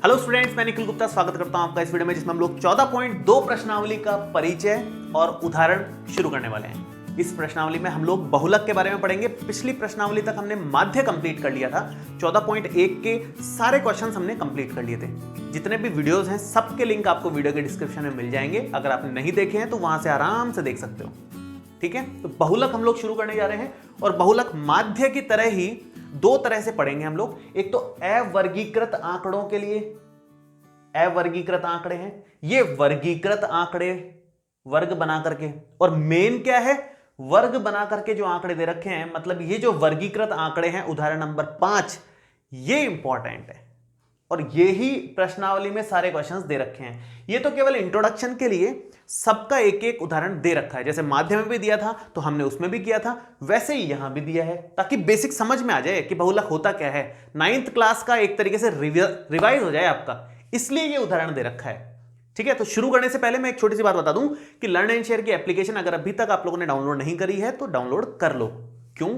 Hello students, मैं निखिल गुप्ता स्वागत करता हूं आपका इस वीडियो में, जिसमें हम लोग 14.2 प्रश्नावली का परिचय और उदाहरण शुरू करने वाले हैं। इस प्रश्नावली में हम लोग बहुलक के बारे में पढ़ेंगे। पिछली प्रश्नावली तक हमने माध्य कंप्लीट कर लिया था। 14.1 के सारे क्वेश्चंस हमने कंप्लीट कर लिए थे। जितने भी वीडियोस हैं सबके लिंक आपको वीडियो के डिस्क्रिप्शन में मिल जाएंगे। अगर आपने नहीं देखे हैं तो वहां से आराम से देख सकते हो। ठीक है, तो बहुलक हम लोग शुरू करने जा रहे हैं और बहुलक माध्य की तरह ही दो तरह से पढ़ेंगे हम लोग। एक तो अवर्गीकृत आंकड़ों के लिए अवर्गीकृत आंकड़े हैं, ये वर्गीकृत आंकड़े वर्ग बना करके, और मेन क्या है, वर्ग बना करके जो आंकड़े दे रखे हैं, मतलब ये जो वर्गीकृत आंकड़े हैं उदाहरण नंबर 5, ये इंपॉर्टेंट है और ये ही प्रश्नावली में सारे क्वेश्चंस दे रखे हैं। ये तो केवल इंट्रोडक्शन के लिए सबका एक एक उदाहरण दे रखा है। जैसे माध्यम में भी दिया था तो हमने उसमें भी किया था, वैसे ही यहां भी दिया है, ताकि बेसिक समझ में आ जाए कि बहुलक होता क्या है। 9th क्लास का एक तरीके से रिवाइज हो जाए आपका, इसलिए ये उदाहरण दे रखा है। ठीक है, तो शुरू करने से पहले मैं एक छोटी सी बात बता दूं कि लर्न एंड शेयर की एप्लीकेशन अगर अभी तक आप लोगों ने डाउनलोड नहीं करी है तो डाउनलोड कर लो। क्यों?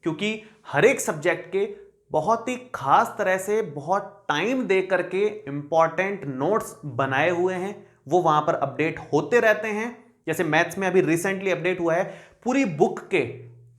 क्योंकि हर एक सब्जेक्ट के बहुत ही खास तरह से बहुत टाइम दे करके इंपॉर्टेंट नोट्स बनाए हुए हैं, वो वहां पर अपडेट होते रहते हैं। जैसे मैथ्स में अभी रिसेंटली अपडेट हुआ है, पूरी बुक के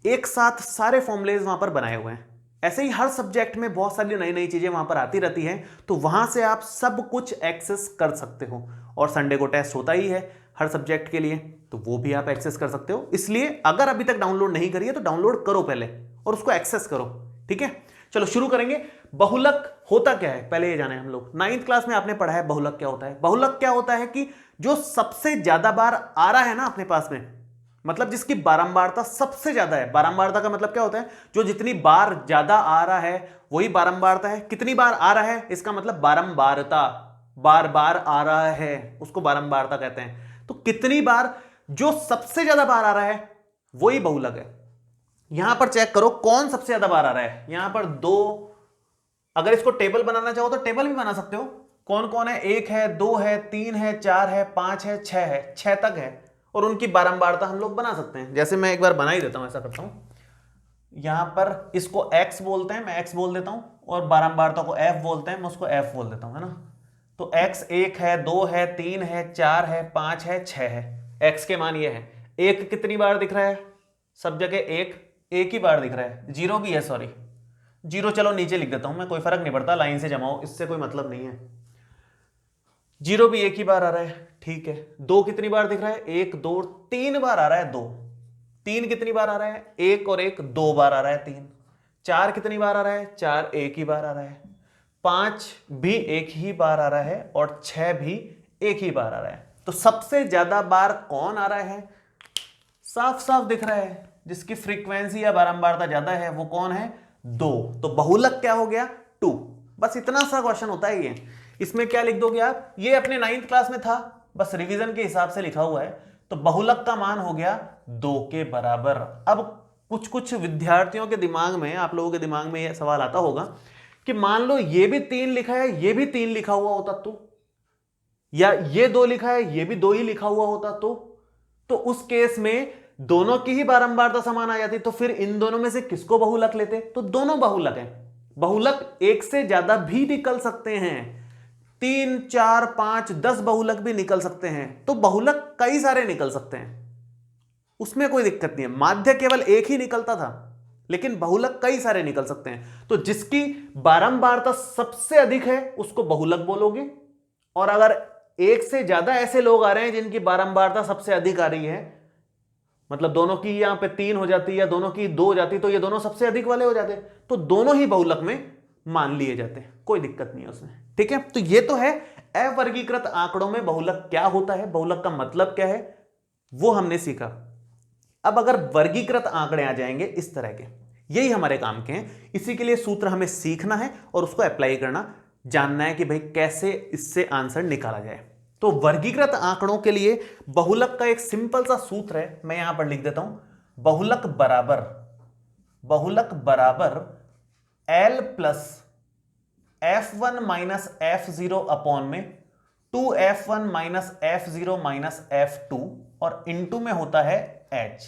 एक साथ सारे फॉर्मूलेज वहां पर बनाए हुए हैं। ऐसे ही हर सब्जेक्ट में बहुत सारी नई नई चीजें वहां पर आती रहती हैं, तो वहां से आप सब कुछ एक्सेस कर सकते हो। और संडे को टेस्ट होता ही है हर सब्जेक्ट के लिए, तो वो भी आप एक्सेस कर सकते हो। इसलिए अगर अभी तक डाउनलोड नहीं करी है तो डाउनलोड करो पहले और उसको एक्सेस करो। ठीक है, चलो शुरू करेंगे। बहुलक होता क्या है पहले ये जाने हम लोग। 9th क्लास में आपने पढ़ा है बहुलक क्या होता है। बहुलक क्या होता है कि जो सबसे ज्यादा बार आ रहा है ना अपने पास में, मतलब जिसकी बारंबारता सबसे ज्यादा है। बारंबारता का मतलब क्या होता है, जो जितनी बार ज्यादा आ रहा है वही बारंबारता है। कितनी बार आ रहा है इसका मतलब बारंबारता, बार बार आ रहा है उसको बारंबारता कहते हैं। तो कितनी बार, जो सबसे ज्यादा बार आ रहा है वही बहुलक है। यहां पर चेक करो कौन सबसे ज्यादा बार आ रहा है। यहां पर दो, अगर इसको टेबल बनाना चाहो तो टेबल भी बना सकते हो। कौन कौन है, 1 है, 2 है, 3 है, 4 है, 5 है, 6 है, 6 तक है। और उनकी बारंबारता हम लोग बना सकते हैं। जैसे मैं एक बार बना ही देता हूं, ऐसा करता हूं, यहां पर इसको x बोलते हैं, मैं x बोल देता हूं, और बारंबारता को f बोलते हैं, मैं उसको f बोल देता हूं, है ना। तो x 1 है, 2 है, 3 है, 4 है, 5 है, 6 है। x के मान ये है। 1 कितनी बार दिख रहा है, सब जगह एक ही बार दिख रहा है। 0 भी है, सॉरी 0 चलो नीचे लिख देता हूं मैं, कोई फर्क नहीं पड़ता, लाइन से जमाओ, इससे कोई मतलब नहीं है। 0 भी एक ही बार आ रहा है, ठीक है। 2 कितनी बार दिख रहा है, 1 2 3 बार आ रहा है 2। 3 कितनी बार आ रहा है, 1 और 1 2 बार आ रहा है 3। 4 कितनी बार आ रहा है, 4 एक ही बार आ रहा है। 5 भी एक ही बार आ रहा है और 6 भी एक ही बार आ रहा है। तो सबसे ज्यादा बार कौन आ रहा है, साफ साफ दिख रहा है। जिसकी फ्रीक्वेंसी या बारंबारता ज्यादा है वो कौन है, 2। तो बहुलक क्या हो गया, 2। बस इतना सा क्वेश्चन होता है ये। इसमें क्या लिख दोगे आप, ये अपने 9th क्लास में था, बस रिवीजन के हिसाब से लिखा हुआ है। तो बहुलक का मान हो गया 2 के बराबर। अब कुछ कुछ विद्यार्थियों के दिमाग में, आप लोगों के दिमाग में यह सवाल आता होगा कि मान लो ये भी 3 लिखा है, ये भी 3 लिखा हुआ होता तो, या ये 2 लिखा है, ये भी 2 ही लिखा हुआ होता तो उस केस में दोनों की ही बारंबारता समान आ जाती। तो फिर इन दोनों में से किसको बहुलक लेते, तो दोनों बहुलक हैं। बहुलक एक से ज्यादा भी निकल सकते हैं, 3 4 5 10 बहुलक भी निकल सकते हैं। तो बहुलक कई सारे निकल सकते हैं, उसमें कोई दिक्कत नहीं है। माध्य केवल एक ही निकलता था, लेकिन बहुलक कई सारे निकल सकते हैं। तो जिसकी बारंबारता सबसे अधिक है उसको बहुलक बोलोगे। और अगर एक से ज्यादा ऐसे लोग आ रहे हैं जिनकी बारंबारता सबसे अधिक आ रही है, मतलब दोनों की यहां पे 3 हो जाती या दोनों की 2 हो जाती, तो ये दोनों सबसे अधिक वाले हो जाते, तो दोनों ही बहुलक में मान लिए जाते हैं, कोई दिक्कत नहीं है उसमें। ठीक है, तो ये तो है अवर्गीकृत आंकड़ों में बहुलक क्या होता है, बहुलक का मतलब क्या है, वो हमने सीखा। अब अगर वर्गीकृत आंकड़े आ जाएंगे इस तरह के, यही हमारे काम के हैं। इसी के लिए सूत्र हमें सीखना है और उसको अप्लाई करना, जानना है कि भाई कैसे इससे आंसर निकाला जाए। तो वर्गीकृत आंकड़ों के लिए बहुलक का एक सिंपल सा सूत्र है, मैं यहां पर लिख देता हूं। बहुलक बराबर L plus F1 minus F0 upon में 2F1 minus F0 minus F2 और इनटू में होता है H।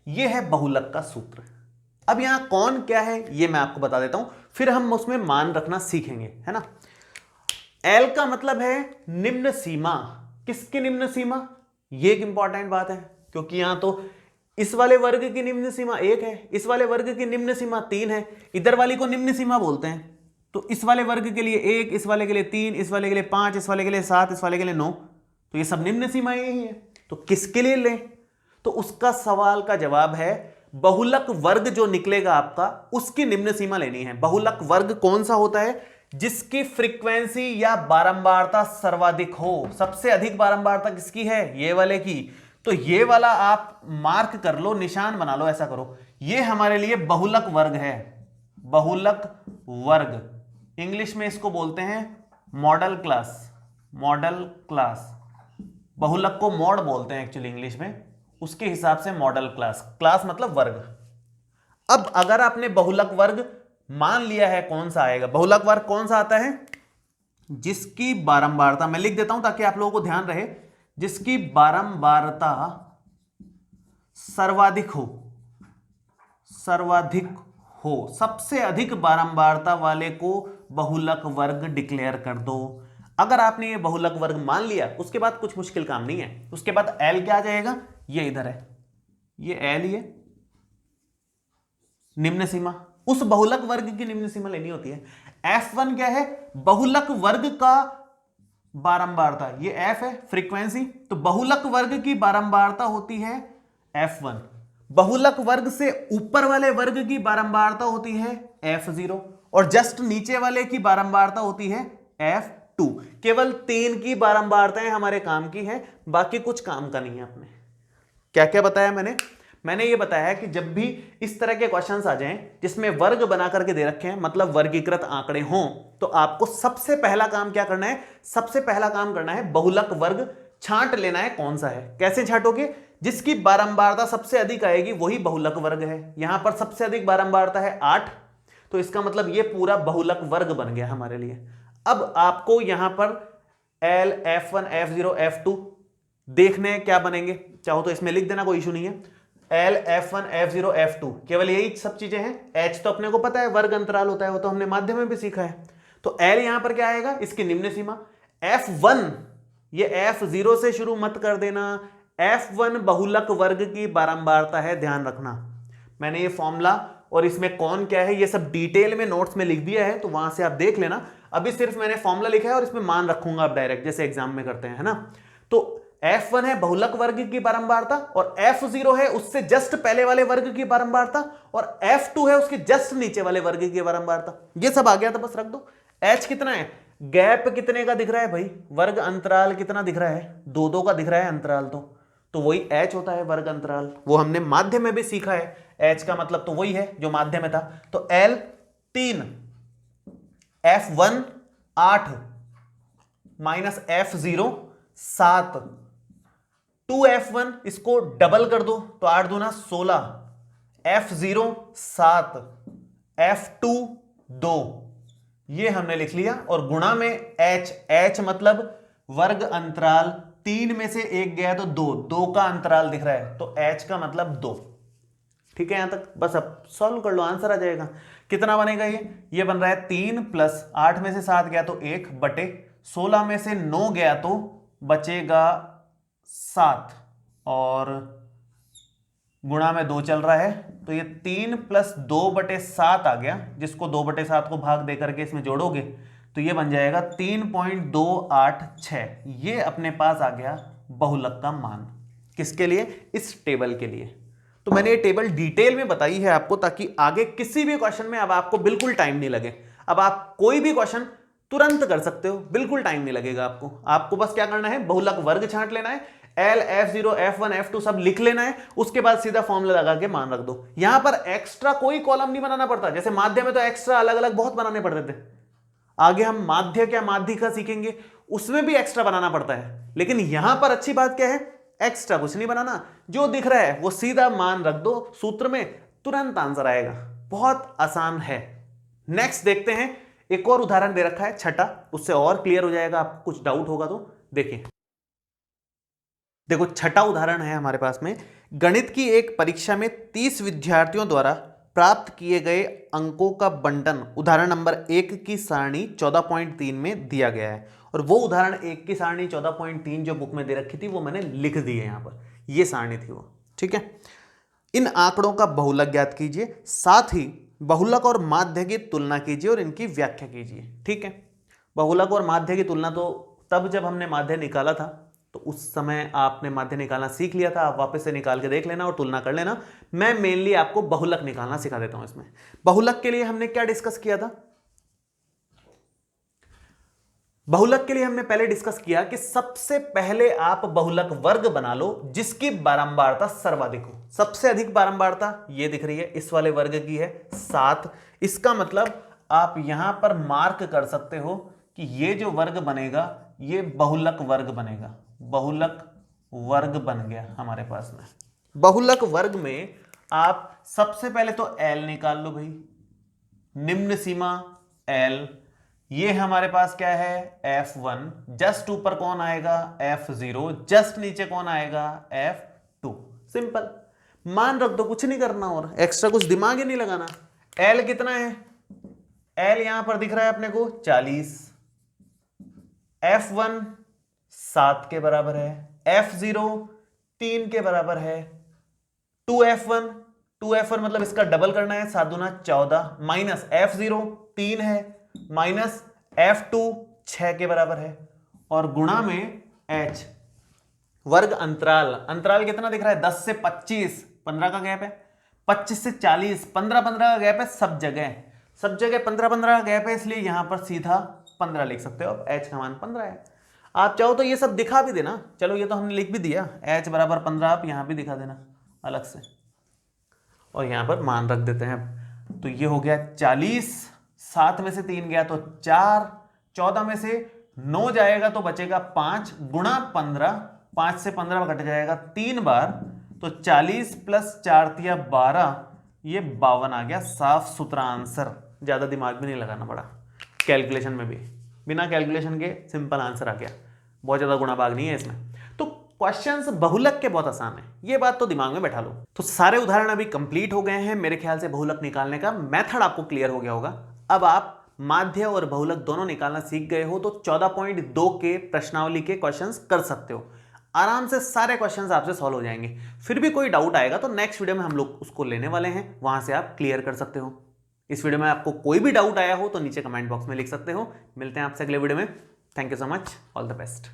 यह है बहुलक का सूत्र। अब यहां कौन क्या है ये मैं आपको बता देता हूं, फिर हम उसमें मान रखना सीखेंगे, है ना। एल का मतलब है निम्न सीमा। किसकी निम्न सीमा? ये एक इंपॉर्टेंट बात है, क्योंकि यहां तो इस वाले वर्ग की निम्न सीमा 1 है, इस वाले वर्ग की निम्न सीमा 3 है, इधर वाली को निम्न सीमा बोलते हैं। तो इस वाले वर्ग के लिए 1, इस वाले के लिए 3, इस वाले के लिए 5, इस वाले के लिए 7, इस वाले के लिए 9, तो ये सब निम्न सीमाएं यही है। तो किसके लिए लें? तो उसका सवाल का जवाब है बहुलक वर्ग जो निकलेगा आपका, उसकी निम्न सीमा लेनी है। बहुलक वर्ग कौन सा होता है? जिसकी फ्रीक्वेंसी या बारंबारता सर्वाधिक हो। सबसे अधिक बारंबारता किसकी है? ये वाले की। तो ये वाला आप मार्क कर लो, निशान बना लो, ऐसा करो, ये हमारे लिए बहुलक वर्ग है। बहुलक वर्ग, इंग्लिश में इसको बोलते हैं मॉडल क्लास। मॉडल क्लास, बहुलक को मॉड बोलते हैं एक्चुअली इंग्लिश में, उसके हिसाब से मॉडल क्लास। क्लास मतलब वर्ग। अब अगर आपने बहुलक वर्ग मान लिया है, कौन सा आएगा? बहुलक वर्ग कौन सा आता है? जिसकी बारंबारता, मैं लिख देता हूं ताकि आप लोगों को ध्यान रहे, जिसकी बारंबारता सर्वाधिक हो। सर्वाधिक हो, सबसे अधिक बारंबारता वाले को बहुलक वर्ग डिक्लेयर कर दो। अगर आपने ये बहुलक वर्ग मान लिया, उसके बाद कुछ मुश्किल काम नहीं है। उसके बाद एल क्या आ जाएगा? ये इधर है, ये एल, ये निम्न सीमा। उस बहुलक वर्ग की निम्न सीमा लेनी होती है। F1 क्या है? बहुलक वर्ग का बारंबारता, ये F है फ्रीक्वेंसी, तो बहुलक वर्ग की बारंबारता होती है F1। बहुलक वर्ग से ऊपर वाले वर्ग की बारंबारता होती है F0, और जस्ट नीचे वाले की बारंबारता होती है F2। केवल 3 की बारंबारताएं हमारे काम की है, बाकी कुछ काम का नहीं है। आपने क्या क्या बताया? मैंने ये बताया कि जब भी इस तरह के क्वेश्चंस आ जाएं जिसमें वर्ग बना करके दे रखे हैं, मतलब वर्गीकृत आंकड़े हों, तो आपको सबसे पहला काम क्या करना है? सबसे पहला काम करना है बहुलक वर्ग छांट लेना है। कौन सा है? कैसे छांटोगे? जिसकी बारंबारता सबसे अधिक आएगी वही बहुलक वर्ग है। यहां पर सबसे अधिक बारंबारता है 8, तो इसका मतलब ये पूरा बहुलक वर्ग बन गया हमारे लिए। अब आपको यहां पर L, F1, F0, F2 देखने क्या बनेंगे, चाहो तो इसमें लिख देना, कोई इशू नहीं है। L, F1, F0, F2, केवल यही सब चीजें हैं। H तो अपने को पता है वर्ग अंतराल होता है, वो तो हमने माध्यम में भी सीखा है। तो L यहां पर क्या आएगा? इसकी निम्न सीमा। F1, ये F0 से शुरू मत कर देना। F1 बहुलक वर्ग की बारंबारता है, ध्यान रखना। मैंने ये फॉर्मूला और इसमें कौन क्या है ये सब डिटेल में नोट्स में लिख दिया है, तो वहां से आप देख लेना। अभी सिर्फ मैंने फॉर्मूला लिखा है और इसमें मान रखूंगा आप डायरेक्ट, जैसे एग्जाम में करते हैं, है ना। तो F1 है बहुलक वर्ग की बारंबारता, और F0 है उससे जस्ट पहले वाले वर्ग की बारंबारता, और F2 है उसके जस्ट नीचे वाले वर्ग की बारंबारता। ये सब आ गया, तो बस रख दो। H कितना है? गैप कितने का दिख रहा है भाई? वर्ग अंतराल कितना दिख रहा है? 2-2 का दिख रहा है अंतराल, तो वही H होता है वर्ग अंतराल। वो हमने माध्य में भी सीखा है। H का मतलब तो वही है जो माध्य में था। तो L 3, F1 8 minus F0 7, 2F1 इसको डबल कर दो तो 8 दूना 16, F0 7, F2 2, ये हमने लिख लिया। और गुणा में H मतलब वर्ग अंतराल, 3 में से 1 गया तो 2 का अंतराल दिख रहा है, तो H का मतलब 2। ठीक है यहां तक? बस अब सॉल्व कर लो, आंसर आ जाएगा। कितना बनेगा ये बन रहा है 3 प्लस 8 में से 7 गया तो 1 बटे 16 में से 9 गया तो बचेगा 7, और गुणा में 2 चल रहा है, तो ये 3 प्लस 2 बटे 7 आ गया, जिसको 2 बटे 7 को भाग दे करके इसमें जोड़ोगे तो ये बन जाएगा 3.286। ये अपने पास आ गया बहुलक का मान। किसके लिए? इस टेबल के लिए। तो मैंने ये टेबल डिटेल में बताई है आपको, ताकि आगे किसी भी क्वेश्चन में अब आपको बिल्कुल टाइम नहीं लगे। अब आप कोई भी क्वेश्चन तुरंत कर सकते हो, बिल्कुल टाइम नहीं लगेगा आपको बस क्या करना है? बहुलक वर्ग छांट लेना है, L, F0, F1, F2 सब लिख लेना है, उसके बाद सीधा फॉर्मूला लगा के मान रख दो। यहां पर एक्स्ट्रा कोई कॉलम नहीं बनाना पड़ता। जैसे माध्य में तो एक्स्ट्रा अलग अलग बहुत बनाने पड़ते थे, आगे हम माध्य क्या माध्यिका सीखेंगे, उसमें भी एक्स्ट्रा बनाना पड़ता है। लेकिन यहां पर अच्छी बात क्या है? एक्स्ट्रा कुछ नहीं बनाना, जो दिख रहा है वो सीधा मान रख दो सूत्र में, तुरंत आंसर आएगा। बहुत आसान है। नेक्स्ट देखते हैं, एक और उदाहरण दे रखा है छठा, उससे और क्लियर हो जाएगा। आपको कुछ डाउट होगा तो देखिए। देखो छठा उदाहरण है हमारे पास में, गणित की एक परीक्षा में 30 विद्यार्थियों द्वारा प्राप्त किए गए अंकों का बंटन उदाहरण नंबर 1 की सारणी 14.3 में दिया गया है। और वो उदाहरण 1 की सारणी 14.3 जो बुक में दे रखी थी वो मैंने लिख दी है यहां पर, ये सारणी थी वो। ठीक है, इन आंकड़ों का बहुलक ज्ञात कीजिए, साथ ही बहुलक और माध्य की तुलना कीजिए और इनकी व्याख्या कीजिए। ठीक है, बहुलक और माध्य की तुलना तो तब जब हमने माध्य निकाला था तो उस समय आपने माध्य निकालना सीख लिया था, आप वापस से निकाल के देख लेना और तुलना कर लेना। मैं मेनली आपको बहुलक निकालना सिखा देता हूं। इसमें बहुलक के लिए हमने क्या डिस्कस किया था? बहुलक के लिए हमने पहले डिस्कस किया कि सबसे पहले आप बहुलक वर्ग बना लो जिसकी बारंबारता सर्वाधिक हो। सबसे अधिक बारंबारता ये दिख रही है, इस वाले वर्ग की है 7। इसका मतलब आप यहां पर मार्क कर सकते हो कि ये जो वर्ग बनेगा ये बहुलक वर्ग बनेगा। बहुलक वर्ग बन गया हमारे पास में। बहुलक वर्ग में आप सबसे पहले तो L निकाल लो भाई, निम्न सीमा L। ये हमारे पास क्या है F1, जस्ट ऊपर कौन आएगा F0, जस्ट नीचे कौन आएगा F2। सिंपल, मान रख दो, कुछ नहीं करना और एक्स्ट्रा कुछ दिमाग ही नहीं लगाना। L कितना है? L यहां पर दिख रहा है अपने को 40। F1 7 के बराबर है, F0 3 के बराबर है, 2F1 मतलब इसका डबल करना है, 7 दूना 14, माइनस F0 3 है, माइनस F2 6 के बराबर है, और गुणा में H वर्ग अंतराल। अंतराल कितना दिख रहा है? 10 से 25, 15 का गैप है, 25 से 40, 15 का गैप है। सब जगह 15 का गैप है, इसलिए यहां पर सीधा 15 लिख सकते हो। अब H का मान 15 है। आप चाहो तो ये सब दिखा भी देना, चलो ये तो हमने लिख भी दिया, H बराबर 15 आप यहां भी दिखा देना अलग से, और यहां पर मान रख देते हैं। तो ये हो गया 40, 7 में से 3 गया तो 4, 14 में से 9 जाएगा तो बचेगा 5, गुणा 15, 5 से 15 कट जाएगा 3 बार, तो 40 प्लस 4 तिया 12, ये 52 आ गया। साफ सुथरा आंसर, ज्यादा दिमाग भी नहीं लगाना पड़ा, कैलकुलेशन में भी बिना कैलकुलेशन के सिंपल आंसर आ गया, बहुत ज्यादा गुणा भाग नहीं है इसमें। तो क्वेश्चंस बहुलक के बहुत आसान है, ये बात तो दिमाग में बैठा लो। तो सारे उदाहरण अभी कंप्लीट हो गए हैं, मेरे ख्याल से बहुलक निकालने का मेथड आपको क्लियर हो गया होगा। अब आप माध्य और बहुलक दोनों निकालना सीख गए हो तो 14.2 के प्रश्नावली के क्वेश्चंस कर सकते हो आराम से, सारे क्वेश्चंस आपसे सॉल्व हो जाएंगे। फिर भी कोई डाउट आएगा तो नेक्स्ट वीडियो में हम लोग उसको लेने वाले हैं, वहां से आप क्लियर कर सकते हो। इस वीडियो में आपको कोई भी डाउट आया हो तो नीचे कमेंट बॉक्स में लिख सकते हो। मिलते हैं आपसे अगले वीडियो में। Thank you so much, all the best.